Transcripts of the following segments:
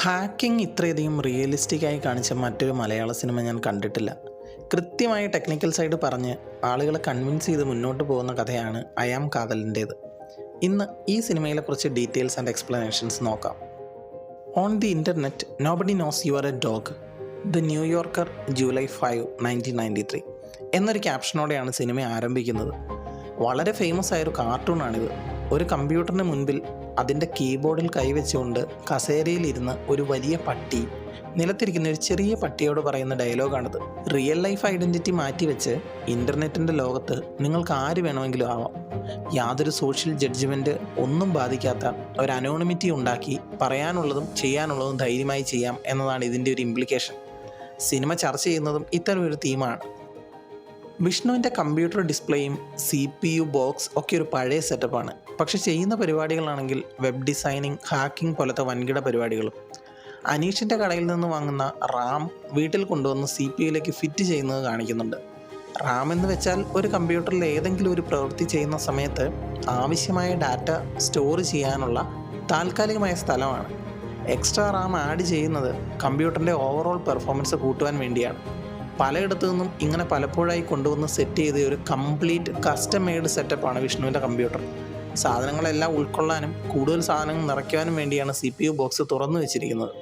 Hacking ഇത്രയധികം റിയലിസ്റ്റിക്കായി കാണിച്ച മറ്റൊരു മലയാള സിനിമ ഞാൻ കണ്ടിട്ടില്ല. കൃത്യമായ ടെക്നിക്കൽ സൈഡ് പറഞ്ഞ് ആളുകളെ കൺവിൻസ് ചെയ്ത് മുന്നോട്ട് പോകുന്ന കഥയാണ് അയാം കാതലിൻ്റേത്. ഇന്ന് ഈ സിനിമയിലെ കുറച്ച് ഡീറ്റെയിൽസ് ആൻഡ് എക്സ്പ്ലനേഷൻസ് നോക്കാം. On the internet nobody knows you are A dog, the New Yorker, July 5, 1993 എന്നൊരു ക്യാപ്ഷനോടെയാണ് സിനിമ ആരംഭിക്കുന്നത്. വളരെ ഫേമസ് ആയൊരു കാർട്ടൂണാണിത്. ഒരു കമ്പ്യൂട്ടറിന് മുൻപിൽ അതിൻ്റെ കീബോർഡിൽ കൈവച്ചുകൊണ്ട് കസേരയിലിരുന്ന് ഒരു വലിയ പട്ടി നിലത്തിരിക്കുന്ന ഒരു ചെറിയ പട്ടിയോട് പറയുന്ന ഡയലോഗാണിത്. റിയൽ ലൈഫ് ഐഡൻറ്റിറ്റി മാറ്റിവെച്ച് ഇൻ്റർനെറ്റിൻ്റെ ലോകത്ത് നിങ്ങൾക്ക് ആര് വേണമെങ്കിലും ആവാം. യാതൊരു സോഷ്യൽ ജഡ്ജ്മെൻറ്റ് ഒന്നും ബാധിക്കാത്ത ഒരു അനോണിമിറ്റി ഉണ്ടാക്കി പറയാനുള്ളതും ചെയ്യാനുള്ളതും ധൈര്യമായി ചെയ്യാം എന്നതാണ് ഇതിൻ്റെ ഒരു ഇംപ്ലിക്കേഷൻ. സിനിമ ചർച്ച ചെയ്യുന്നതും ഇത്തരം ഒരു തീമാണ്. വിഷ്ണുവിൻ്റെ കമ്പ്യൂട്ടർ ഡിസ്പ്ലേയും CPU ബോക്സ് ഒക്കെ ഒരു പഴയ സെറ്റപ്പാണ്. പക്ഷെ ചെയ്യുന്ന പരിപാടികളാണെങ്കിൽ വെബ് ഡിസൈനിങ്, ഹാക്കിംഗ് പോലത്തെ വൻകിട പരിപാടികളും. അനീഷിൻ്റെ കടയിൽ നിന്ന് വാങ്ങുന്ന റാം വീട്ടിൽ കൊണ്ടുവന്ന് CPUയിലേക്ക് ഫിറ്റ് ചെയ്യുന്നത് കാണിക്കുന്നുണ്ട്. റാം എന്ന് വെച്ചാൽ ഒരു കമ്പ്യൂട്ടറിൽ ഏതെങ്കിലും ഒരു പ്രവൃത്തി ചെയ്യുന്ന സമയത്ത് ആവശ്യമായ ഡാറ്റ സ്റ്റോർ ചെയ്യാനുള്ള താൽക്കാലികമായ സ്ഥലമാണ്. എക്സ്ട്രാ റാം ആഡ് ചെയ്യുന്നത് കമ്പ്യൂട്ടറിൻ്റെ ഓവറോൾ പെർഫോമൻസ് കൂട്ടുവാൻ വേണ്ടിയാണ്. പലയിടത്തു നിന്നും ഇങ്ങനെ പലപ്പോഴായി കൊണ്ടുവന്ന് സെറ്റ് ചെയ്ത ഒരു കംപ്ലീറ്റ് കസ്റ്റം മെയ്ഡ് സെറ്റപ്പാണ് വിഷ്ണുവിൻ്റെ കമ്പ്യൂട്ടർ. സാധനങ്ങളെല്ലാം ഉൾക്കൊള്ളാനും കൂടുതൽ സാധനങ്ങൾ നിറയ്ക്കാനും വേണ്ടിയാണ് CPU ബോക്സ് തുറന്നു വെച്ചിരിക്കുന്നത്.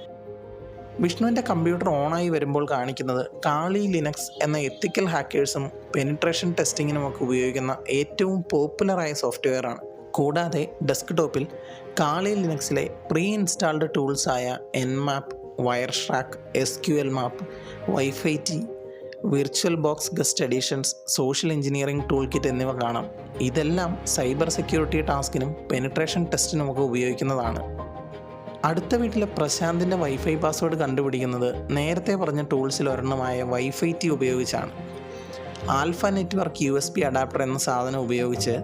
വിഷ്ണുവിൻ്റെ കമ്പ്യൂട്ടർ ഓണായി വരുമ്പോൾ കാണിക്കുന്നത് കാളി ലിനക്സ് എന്ന എത്തിക്കൽ ഹാക്കേഴ്സും പെനിട്രേഷൻ ടെസ്റ്റിങ്ങിനുമൊക്കെ ഉപയോഗിക്കുന്ന ഏറ്റവും പോപ്പുലറായ സോഫ്റ്റ്വെയറാണ്. കൂടാതെ ഡെസ്ക്ടോപ്പിൽ കാളി ലിനക്സിലെ പ്രീ ഇൻസ്റ്റാൾഡ് ടൂൾസായ Nmap, വയർഷ്രാക്ക്, SQL മാപ്പ്, Wi-Fi, virtual box guest editions, social engineering tool kit എന്നിവ കാണാം. ഇതെല്ലാം സൈബർ സെക്യൂരിറ്റി ടാസ്കിനും പെനിട്രേഷൻ ടെസ്റ്റിനുമൊക്കെ ഉപയോഗിക്കുന്നതാണ്. അടുത്ത വീട്ടിലെ പ്രശാന്തിൻ്റെ Wi-Fi പാസ്വേഡ് കണ്ടുപിടിക്കുന്നത് നേരത്തെ പറഞ്ഞ ടൂൾസിൽ ഒരെണ്ണമായ Wi-Fi ഉപയോഗിച്ചാണ്. ആൽഫ നെറ്റ്വർക്ക് USB അഡാപ്റ്റർ എന്ന സാധനം ഉപയോഗിച്ച്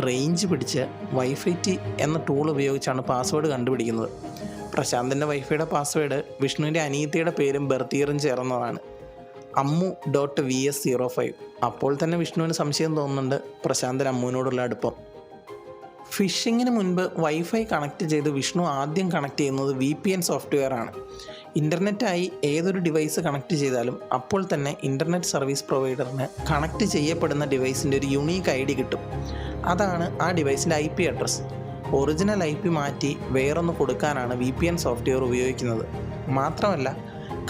റേഞ്ച് പിടിച്ച് Wi-Fi എന്ന ടൂൾ ഉപയോഗിച്ചാണ് പാസ്വേഡ് കണ്ടുപിടിക്കുന്നത്. പ്രശാന്തിൻ്റെ വൈഫൈയുടെ പാസ്വേഡ് വിഷ്ണുവിൻ്റെ അനിയത്തിയുടെ പേരും ബർത്ത് ചേർന്നതാണ്, ammu.vs05. അപ്പോൾ തന്നെ വിഷ്ണുവിന് സംശയം തോന്നുന്നുണ്ട് പ്രശാന്തിന് അമ്മുവിനോടുള്ള അടുപ്പം. ഫിഷിങ്ങിന് മുൻപ് Wi-Fi കണക്ട് ചെയ്ത് വിഷ്ണു ആദ്യം കണക്ട് ചെയ്യുന്നത് VPN സോഫ്റ്റ്വെയറാണ്. ഇൻ്റർനെറ്റായി ഏതൊരു ഡിവൈസ് കണക്ട് ചെയ്താലും അപ്പോൾ തന്നെ ഇൻ്റർനെറ്റ് സർവീസ് പ്രൊവൈഡറിന് കണക്ട് ചെയ്യപ്പെടുന്ന ഡിവൈസിൻ്റെ ഒരു യുണീക്ക് ID കിട്ടും. അതാണ് ആ ഡിവൈസിൻ്റെ IP അഡ്രസ്സ്. ഒറിജിനൽ IP മാറ്റി വേറൊന്ന് കൊടുക്കാനാണ് VPN സോഫ്റ്റ്വെയർ ഉപയോഗിക്കുന്നത്. മാത്രമല്ല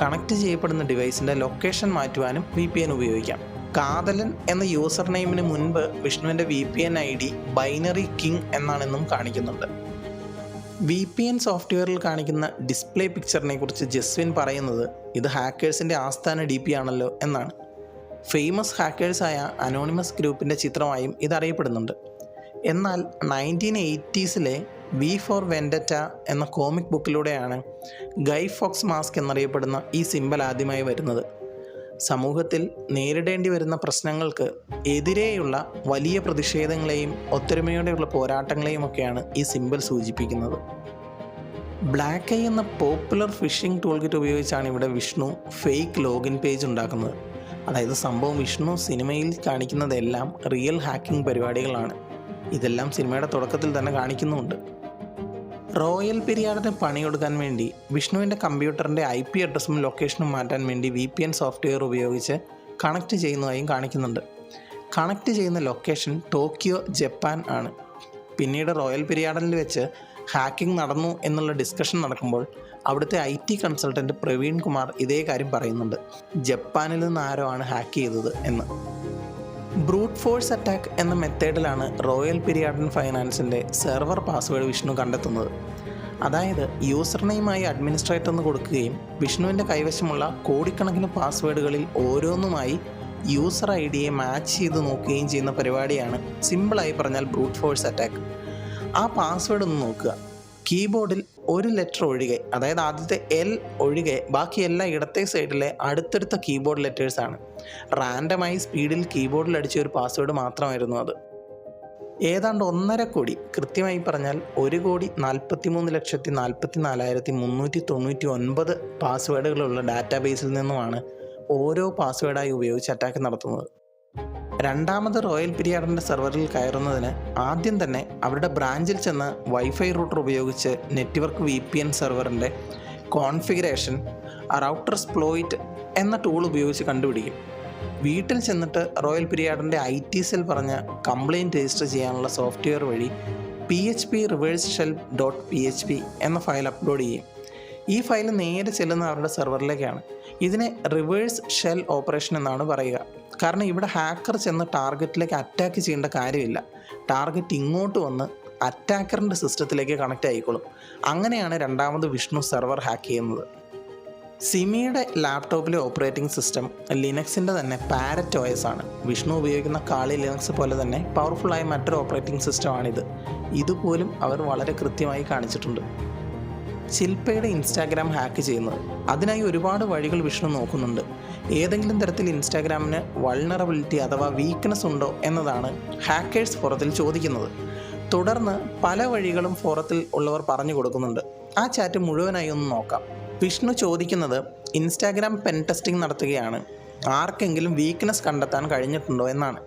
കണക്ട് ചെയ്യപ്പെടുന്ന ഡിവൈസിൻ്റെ ലൊക്കേഷൻ മാറ്റുവാനും VPN ഉപയോഗിക്കാം. കാതലൻ എന്ന യൂസർ നെയിമിന് മുൻപ് വിഷ്ണുവിൻ്റെ VPN ID ബൈനറി കിങ് എന്നാണെന്നും കാണിക്കുന്നുണ്ട്. VPN സോഫ്റ്റ്വെയറിൽ കാണിക്കുന്ന ഡിസ്പ്ലേ പിക്ചറിനെ കുറിച്ച് ജസ്വിൻ പറയുന്നത് ഇത് ഹാക്കേഴ്സിൻ്റെ ആസ്ഥാന DP ആണല്ലോ എന്നാണ്. ഫേമസ് ഹാക്കേഴ്സായ അനോണിമസ് ഗ്രൂപ്പിൻ്റെ ചിത്രമായും ഇതറിയപ്പെടുന്നുണ്ട്. എന്നാൽ 1980s V for Vendetta എന്ന കോമിക് ബുക്കിലൂടെയാണ് ഗൈ ഫോക്സ് മാസ്ക് എന്നറിയപ്പെടുന്ന ഈ സിംബൽ ആദ്യമായി വരുന്നത്. സമൂഹത്തിൽ നേരിടേണ്ടി വരുന്ന പ്രശ്നങ്ങൾക്ക് എതിരെയുള്ള വലിയ പ്രതിഷേധങ്ങളെയും ഒത്തൊരുമയോടെയുള്ള പോരാട്ടങ്ങളെയും ഒക്കെയാണ് ഈ സിംബൽ സൂചിപ്പിക്കുന്നത്. ബ്ലാക്ക് ഐ എന്ന പോപ്പുലർ ഫിഷിംഗ് ടൂൾ കിറ്റ് ഉപയോഗിച്ചാണ് ഇവിടെ വിഷ്ണു ഫേക്ക് ലോഗിൻ പേജ് ഉണ്ടാക്കുന്നത്. അതായത് സംഭവം വിഷ്ണു സിനിമയിൽ കാണിക്കുന്നതെല്ലാം റിയൽ ഹാക്കിംഗ് പരിപാടികളാണ്. ഇതെല്ലാം സിനിമയുടെ തുടക്കത്തിൽ തന്നെ കാണിക്കുന്നുമുണ്ട്. റോയൽ പെരിയാറിന് പണിയെടുക്കാൻ വേണ്ടി വിഷ്ണുവിൻ്റെ കമ്പ്യൂട്ടറിൻ്റെ IP അഡ്രസ്സും ലൊക്കേഷനും മാറ്റാൻ വേണ്ടി VPN സോഫ്റ്റ്വെയർ ഉപയോഗിച്ച് കണക്ട് ചെയ്യുന്നതായും കാണിക്കുന്നുണ്ട്. കണക്ട് ചെയ്യുന്ന ലൊക്കേഷൻ ടോക്കിയോ, ജപ്പാൻ ആണ്. പിന്നീട് റോയൽ പെരിയാറിൽ വെച്ച് ഹാക്കിംഗ് നടന്നു എന്നുള്ള ഡിസ്കഷൻ നടക്കുമ്പോൾ അവിടുത്തെ IT കൺസൾട്ടൻറ്റ് പ്രവീൺ കുമാർ ഇതേ കാര്യം പറയുന്നുണ്ട്, ജപ്പാനിൽ നിന്ന് ആരോ ആണ് ഹാക്ക് ചെയ്തത് എന്ന്. ബ്രൂട്ട് ഫോഴ്സ് അറ്റാക്ക് എന്ന മെത്തേഡിലാണ് റോയൽ പെരിയാഡൻ ഫൈനാൻസിൻ്റെ സെർവർ പാസ്വേഡ് വിഷ്ണു കണ്ടെത്തുന്നത്. അതായത് യൂസർ നെയിമായി അഡ്മിനിസ്ട്രേറ്റർ എന്ന് കൊടുക്കുകയും വിഷ്ണുവിൻ്റെ കൈവശമുള്ള കോടിക്കണക്കിന് പാസ്വേഡുകളിൽ ഓരോന്നുമായി യൂസർ IDയെ മാച്ച് ചെയ്ത് നോക്കുകയും ചെയ്യുന്ന പരിപാടിയാണ് സിമ്പിളായി പറഞ്ഞാൽ ബ്രൂട്ട് ഫോഴ്സ് അറ്റാക്ക്. ആ പാസ്വേഡ് ഒന്ന് നോക്കുക. കീബോർഡിൽ ഒരു ലെറ്റർ ഒഴികെ, അതായത് ആദ്യത്തെ L ഒഴികെ ബാക്കി എല്ലാ ഇടത്തെ സൈഡിലെ അടുത്തടുത്ത കീബോർഡ് ലെറ്റേഴ്സാണ്. റാൻഡമായി സ്പീഡിൽ കീബോർഡിൽ അടിച്ച ഒരു പാസ്വേഡ് മാത്രമായിരുന്നു അത്. ഏതാണ്ട് 1.5 കോടി, കൃത്യമായി പറഞ്ഞാൽ 1,43,44,399 പാസ്വേഡുകളുള്ള ഡാറ്റാബേസിൽ നിന്നുമാണ് ഓരോ പാസ്വേഡായി ഉപയോഗിച്ച് അറ്റാക്ക് നടത്തുന്നത്. രണ്ടാമത് റോയൽ പെരിയാറിൻ്റെ സെർവറിൽ കയറുന്നതിന് ആദ്യം തന്നെ അവരുടെ ബ്രാഞ്ചിൽ ചെന്ന് Wi-Fi റൂട്ടർ ഉപയോഗിച്ച് നെറ്റ്വർക്ക് VPN സെർവറിൻ്റെ കോൺഫിഗറേഷൻ റൗട്ടർ എക്സ്പ്ലോയിറ്റ് എന്ന ടൂൾ ഉപയോഗിച്ച് കണ്ടുപിടിക്കും. വീട്ടിൽ ചെന്നിട്ട് റോയൽ പിരിയാഡിൻ്റെ IT സെൽ പറഞ്ഞ കംപ്ലയിൻറ്റ് രജിസ്റ്റർ ചെയ്യാനുള്ള സോഫ്റ്റ്വെയർ വഴി PHP റിവേഴ്സ് ഷെൽ .php എന്ന ഫയൽ അപ്ലോഡ് ചെയ്യും. ഈ ഫയൽ നേരെ ചെല്ലുന്ന അവരുടെ സെർവറിലേക്കാണ്. ഇതിനെ റിവേഴ്സ് ഷെൽ ഓപ്പറേഷൻ എന്നാണ് പറയുക. കാരണം ഇവിടെ ഹാക്കർ ചെന്ന് ടാർഗറ്റിലേക്ക് അറ്റാക്ക് ചെയ്യേണ്ട കാര്യമില്ല. ടാർഗറ്റ് ഇങ്ങോട്ട് വന്ന് അറ്റാക്കറിൻ്റെ സിസ്റ്റത്തിലേക്ക് കണക്റ്റ് ആയിക്കോളും. അങ്ങനെയാണ് രണ്ടാമത് വിഷ്ണു സെർവർ ഹാക്ക് ചെയ്യുന്നത്. സിമിയുടെ ലാപ്ടോപ്പിലെ ഓപ്പറേറ്റിംഗ് സിസ്റ്റം ലിനക്സിൻ്റെ തന്നെ പാരറ്റ് OS ആണ്. വിഷ്ണു ഉപയോഗിക്കുന്ന കാളി ലിനക്സ് പോലെ തന്നെ പവർഫുള്ളായ മറ്റൊരു ഓപ്പറേറ്റിംഗ് സിസ്റ്റമാണിത്. ഇതുപോലും അവർ വളരെ കൃത്യമായി കാണിച്ചിട്ടുണ്ട്. ശില്പയുടെ ഇൻസ്റ്റാഗ്രാം ഹാക്ക് ചെയ്യുന്നത്, അതിനായി ഒരുപാട് വഴികൾ വിഷ്ണു നോക്കുന്നുണ്ട്. ഏതെങ്കിലും തരത്തിൽ ഇൻസ്റ്റാഗ്രാമിന് വൾണറബിലിറ്റി അഥവാ വീക്ക്നെസ് ഉണ്ടോ എന്നതാണ് ഹാക്കേഴ്സ് ഫോറത്തിൽ ചോദിക്കുന്നത്. തുടർന്ന് പല വഴികളും ഫോറത്തിൽ ഉള്ളവർ പറഞ്ഞു കൊടുക്കുന്നുണ്ട്. ആ ചാറ്റ് മുഴുവനായി ഒന്ന് നോക്കാം. വിഷ്ണു ചോദിക്കുന്നത് ഇൻസ്റ്റാഗ്രാം പെൻ ടെസ്റ്റിംഗ് നടത്തുകയാണ്, ആർക്കെങ്കിലും വീക്ക്നെസ് കണ്ടെത്താൻ കഴിഞ്ഞിട്ടുണ്ടോ എന്നാണ്.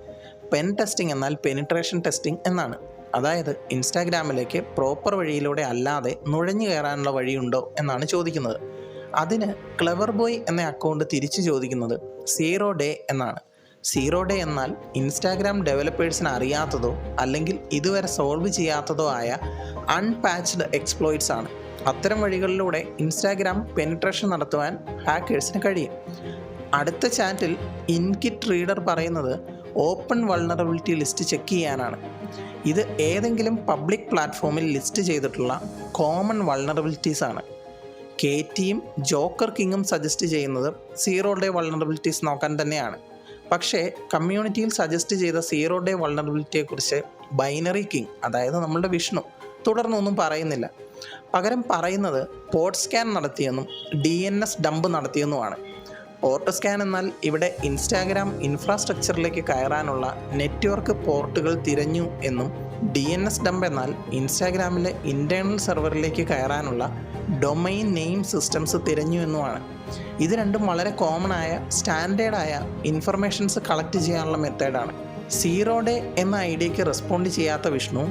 പെൻ ടെസ്റ്റിംഗ് എന്നാൽ പെനിട്രേഷൻ ടെസ്റ്റിംഗ് എന്നാണ്. അതായത് ഇൻസ്റ്റാഗ്രാമിലേക്ക് പ്രോപ്പർ വഴിയിലൂടെ അല്ലാതെ നുഴഞ്ഞു കയറാനുള്ള വഴിയുണ്ടോ എന്നാണ് ചോദിക്കുന്നത്. അതിന് ക്ലെവർ ബോയ് എന്ന അക്കൗണ്ട് തിരിച്ചു ചോദിക്കുന്നത് 0 ഡേ എന്നാണ്. 0 ഡേ എന്നാൽ ഇൻസ്റ്റാഗ്രാം ഡെവലപ്പേഴ്സിന് അറിയാത്തതോ അല്ലെങ്കിൽ ഇതുവരെ സോൾവ് ചെയ്യാത്തതോ ആയ അൺപാച്ച്ഡ് എക്സ്പ്ലോയിറ്റ്സ് ആണ്. അത്തരം വഴികളിലൂടെ ഇൻസ്റ്റാഗ്രാം പെനിട്രേഷൻ നടത്തുവാൻ ഹാക്കേഴ്സിന് കഴിയും. അടുത്ത ചാറ്റിൽ ഇൻകിറ്റ് റീഡർ പറയുന്നത് ഓപ്പൺ വൾണറബിലിറ്റി ലിസ്റ്റ് ചെക്ക് ചെയ്യാനാണ്. ഇത് ഏതെങ്കിലും പബ്ലിക് പ്ലാറ്റ്ഫോമിൽ ലിസ്റ്റ് ചെയ്തിട്ടുള്ള കോമൺ വൾണറബിലിറ്റീസ് ആണ്. KTയും ജോക്കർ കിങ്ങും സജസ്റ്റ് ചെയ്യുന്നത് 0 ഡേ വൾണറബിലിറ്റീസ് നോക്കാൻ തന്നെയാണ്. പക്ഷേ കമ്മ്യൂണിറ്റിയിൽ സജസ്റ്റ് ചെയ്ത 0 ഡേ വൾണറബിലിറ്റിയെക്കുറിച്ച് ബൈനറി കിങ്, അതായത് നമ്മളുടെ വിഷ്ണു, തുടർന്നൊന്നും പറയുന്നില്ല. പകരം പറയുന്നത് പോർട്ട് സ്കാൻ നടത്തിയെന്നും DNS ഡംപ് നടത്തിയെന്നുമാണ്. പോർട്ട് സ്കാൻ എന്നാൽ ഇവിടെ ഇൻസ്റ്റാഗ്രാം ഇൻഫ്രാസ്ട്രക്ചറിലേക്ക് കയറാനുള്ള നെറ്റ്വർക്ക് പോർട്ടുകൾ തിരഞ്ഞു എന്നും, DNS ഡംപ് എന്നാൽ ഇൻസ്റ്റാഗ്രാമിലെ ഇൻറ്റേർണൽ സെർവറിലേക്ക് കയറാനുള്ള ഡൊമൈൻ നെയിം സിസ്റ്റംസ് തിരഞ്ഞു എന്നുമാണ്. ഇത് രണ്ടും വളരെ കോമൺ ആയ സ്റ്റാൻഡേർഡായ ഇൻഫർമേഷൻസ് കളക്ട് ചെയ്യാനുള്ള മെത്തേഡാണ്. 0 ഡേ എന്ന ഐഡിയയ്ക്ക് റെസ്പോണ്ട് ചെയ്യാത്ത വിഷ്ണു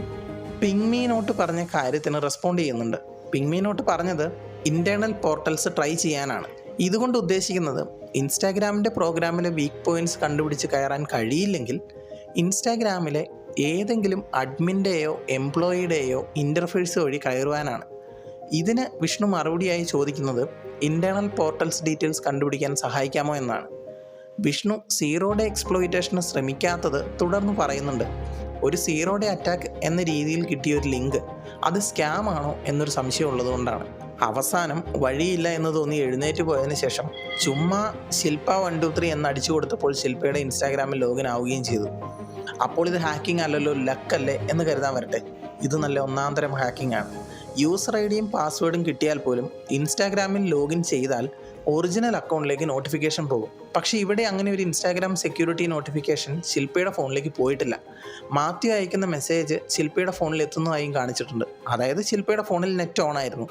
പിങ്മി നോട്ട് പറഞ്ഞ കാര്യത്തിന് റെസ്പോണ്ട് ചെയ്യുന്നുണ്ട്. പിങ്മി നോട്ട് പറഞ്ഞത് ഇൻറ്റേർണൽ പോർട്ടൽസ് ട്രൈ ചെയ്യാനാണ്. ഇതുകൊണ്ട് ഉദ്ദേശിക്കുന്നത് ഇൻസ്റ്റാഗ്രാമിൻ്റെ പ്രോഗ്രാമിലെ വീക്ക് പോയിൻറ്റ്സ് കണ്ടുപിടിച്ച് കയറാൻ കഴിയില്ലെങ്കിൽ ഇൻസ്റ്റാഗ്രാമിലെ ഏതെങ്കിലും അഡ്മിൻ്റെയോ എംപ്ലോയിയുടെയോ ഇൻ്റർഫേസ് വഴി കയറുവാനാണ്. ഇതിന് വിഷ്ണു മറുപടിയായി ചോദിക്കുന്നത് ഇൻറ്റേർണൽ പോർട്ടൽസ് ഡീറ്റെയിൽസ് കണ്ടുപിടിക്കാൻ സഹായിക്കാമോ എന്നാണ്. വിഷ്ണു 0 ഡേ എക്സ്പ്ലോയിറ്റേഷന് ശ്രമിക്കാത്തത് തുടർന്ന് പറയുന്നുണ്ട്. ഒരു 0 ഡേ അറ്റാക്ക് എന്ന രീതിയിൽ കിട്ടിയ ഒരു ലിങ്ക് അത് സ്കാം ആണോ എന്നൊരു സംശയം ഉള്ളതുകൊണ്ടാണ്. അവസാനം വഴിയില്ല എന്ന് തോന്നി എഴുന്നേറ്റ് പോയതിനു ശേഷം ചുമ്മാ ശില്പ 123 എന്ന് അടിച്ചു കൊടുത്തപ്പോൾ ശില്പയുടെ ഇൻസ്റ്റാഗ്രാമിൽ ലോഗിൻ ആവുകയും ചെയ്തു. അപ്പോൾ ഇത് ഹാക്കിംഗ് അല്ലല്ലോ, ലക്കല്ലേ എന്ന് കരുതാൻ വരട്ടെ. ഇത് നല്ല ഒന്നാം തരം ഹാക്കിംഗ് ആണ്. യൂസർ IDയും പാസ്വേഡും കിട്ടിയാൽ പോലും ഇൻസ്റ്റാഗ്രാമിൽ ലോഗിൻ ചെയ്താൽ ഒറിജിനൽ അക്കൗണ്ടിലേക്ക് നോട്ടിഫിക്കേഷൻ പോകും. പക്ഷേ ഇവിടെ അങ്ങനെ ഒരു ഇൻസ്റ്റാഗ്രാം സെക്യൂരിറ്റി നോട്ടിഫിക്കേഷൻ ശില്പയുടെ ഫോണിലേക്ക് പോയിട്ടില്ല. മാത്യു അയക്കുന്ന മെസ്സേജ് ശില്പയുടെ ഫോണിൽ എത്തുന്നതായും കാണിച്ചിട്ടുണ്ട്. അതായത് ശില്പയുടെ ഫോണിൽ നെറ്റ് ഓൺ ആയിരുന്നു.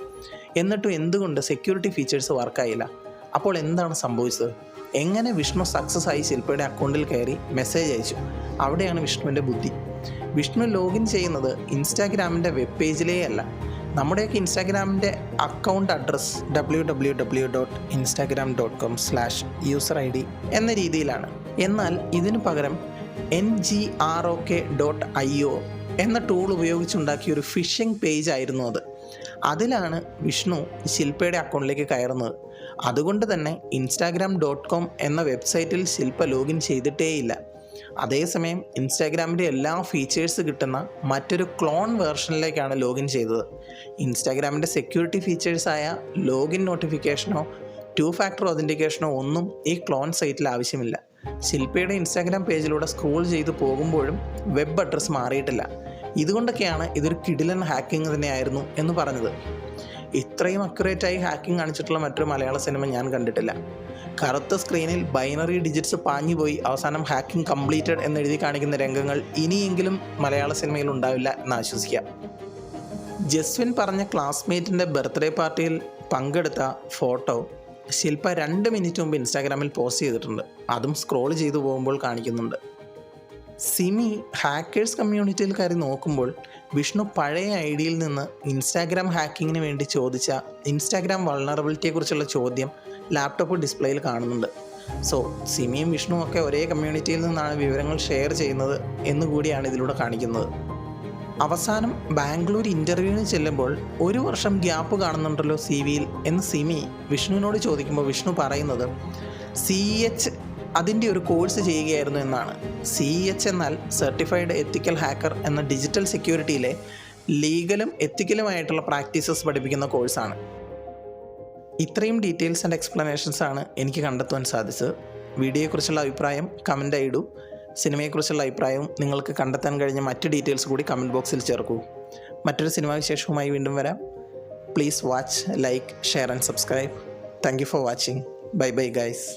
എന്നിട്ടും എന്തുകൊണ്ട് സെക്യൂരിറ്റി ഫീച്ചേഴ്സ് വർക്കായില്ല? അപ്പോൾ എന്താണ് സംഭവിച്ചത്? എങ്ങനെ വിഷ്ണു സക്സസ് ആയി ശില്പയുടെ അക്കൗണ്ടിൽ കയറി മെസ്സേജ് അയച്ചു? അവിടെയാണ് വിഷ്ണുവിൻ്റെ ബുദ്ധി. വിഷ്ണു ലോഗിൻ ചെയ്യുന്നത് ഇൻസ്റ്റാഗ്രാമിൻ്റെ വെബ് പേജിലേ അല്ല, നമ്മുടെയൊക്കെ ഇൻസ്റ്റാഗ്രാമിൻ്റെ അക്കൗണ്ട് അഡ്രസ് www.instagram.com/userid എന്ന രീതിയിലാണ്. എന്നാൽ ഇതിനു പകരം ngrok.io എന്ന ടൂൾ ഉപയോഗിച്ചുണ്ടാക്കിയ ഒരു ഫിഷിംഗ് പേജ് ആയിരുന്നു അത്. അതിലാണ് വിഷ്ണു ശില്പയുടെ അക്കൗണ്ടിലേക്ക് കയറുന്നത്. അതുകൊണ്ട് തന്നെ instagram.com എന്ന വെബ്സൈറ്റിൽ ശില്പ ലോഗിൻ ചെയ്തിട്ടേയില്ല. അതേസമയം ഇൻസ്റ്റാഗ്രാമിൻ്റെ എല്ലാ ഫീച്ചേഴ്സ് കിട്ടുന്ന മറ്റൊരു ക്ലോൺ വേർഷനിലേക്കാണ് ലോഗിൻ ചെയ്തത്. ഇൻസ്റ്റാഗ്രാമിൻ്റെ സെക്യൂരിറ്റി ഫീച്ചേഴ്സായ ലോഗിൻ നോട്ടിഫിക്കേഷനോ 2 ഫാക്ടർ ഒതൻറ്റിക്കേഷനോ ഒന്നും ഈ ക്ലോൺ സൈറ്റിൽ ആവശ്യമില്ല. ശില്പയുടെ ഇൻസ്റ്റാഗ്രാം പേജിലൂടെ സ്ക്രോൾ ചെയ്ത് പോകുമ്പോഴും വെബ് അഡ്രസ്സ് മാറിയിട്ടില്ല. ഇതുകൊണ്ടൊക്കെയാണ് ഇതൊരു കിടിലൻ ഹാക്കിംഗ് തന്നെയായിരുന്നു എന്ന് പറഞ്ഞത്. ഇത്രയും അക്യുറേറ്റായി ഹാക്കിംഗ് കാണിച്ചിട്ടുള്ള മറ്റൊരു മലയാള സിനിമ ഞാൻ കണ്ടിട്ടില്ല. കറുത്ത സ്ക്രീനിൽ ബൈനറി ഡിജിറ്റ്സ് പാഞ്ഞുപോയി അവസാനം ഹാക്കിംഗ് കംപ്ലീറ്റഡ് എന്നെഴുതി കാണിക്കുന്ന രംഗങ്ങൾ ഇനിയെങ്കിലും മലയാള സിനിമയിൽ ഉണ്ടാവില്ല എന്ന് ആശ്വസിക്കാം. ജസ്വിൻ പറഞ്ഞ ക്ലാസ്മേറ്റിൻ്റെ ബർത്ത്ഡേ പാർട്ടിയിൽ പങ്കെടുത്ത ഫോട്ടോ ശില്പ 2 മിനിറ്റ് മുമ്പ് ഇൻസ്റ്റാഗ്രാമിൽ പോസ്റ്റ് ചെയ്തിട്ടുണ്ട്. അതും സ്ക്രോൾ ചെയ്തു പോകുമ്പോൾ കാണിക്കുന്നുണ്ട്. സിമി ഹാക്കേഴ്സ് കമ്മ്യൂണിറ്റിയിൽ കയറി നോക്കുമ്പോൾ വിഷ്ണു പഴയ ഐഡിയിൽ നിന്ന് ഇൻസ്റ്റാഗ്രാം ഹാക്കിങ്ങിന് വേണ്ടി ചോദിച്ച ഇൻസ്റ്റാഗ്രാം വൾണറബിലിറ്റിയെക്കുറിച്ചുള്ള ചോദ്യം ലാപ്ടോപ്പ് ഡിസ്പ്ലേയിൽ കാണുന്നുണ്ട്. സോ സിമിയും വിഷ്ണുവും ഒക്കെ ഒരേ കമ്മ്യൂണിറ്റിയിൽ നിന്നാണ് വിവരങ്ങൾ ഷെയർ ചെയ്യുന്നത് എന്നുകൂടിയാണ് ഇതിലൂടെ കാണിക്കുന്നത്. അവസാനം ബാംഗ്ലൂർ ഇൻ്റർവ്യൂവിന് ചെല്ലുമ്പോൾ 1 വർഷം ഗ്യാപ്പ് കാണുന്നുണ്ടല്ലോ CV-യിൽ എന്ന് സിമി വിഷ്ണുവിനോട് ചോദിക്കുമ്പോൾ വിഷ്ണു പറയുന്നത് CEH അതിൻ്റെ ഒരു കോഴ്സ് ചെയ്യുകയായിരുന്നു എന്നാണ്. CEH എന്നാൽ സർട്ടിഫൈഡ് എത്തിക്കൽ ഹാക്കർ എന്ന ഡിജിറ്റൽ സെക്യൂരിറ്റിയിലെ ലീഗലും എത്തിക്കലുമായിട്ടുള്ള പ്രാക്ടീസസ് പഠിപ്പിക്കുന്ന കോഴ്സാണ്. ഇത്രയും ഡീറ്റെയിൽസ് ആൻഡ് എക്സ്പ്ലനേഷൻസ് ആണ് എനിക്ക് കണ്ടെത്തുവാൻ സാധിച്ചത്. വീഡിയോയെക്കുറിച്ചുള്ള അഭിപ്രായം കമൻ്റായി ഇടൂ. സിനിമയെക്കുറിച്ചുള്ള അഭിപ്രായവും നിങ്ങൾക്ക് കണ്ടെത്താൻ കഴിഞ്ഞ മറ്റ് ഡീറ്റെയിൽസ് കൂടി കമൻറ്റ് ബോക്സിൽ ചേർക്കൂ. മറ്റൊരു സിനിമാ വിശേഷവുമായി വീണ്ടും വരാം. Please watch, like, share and subscribe. Thank you for watching. Bye bye guys.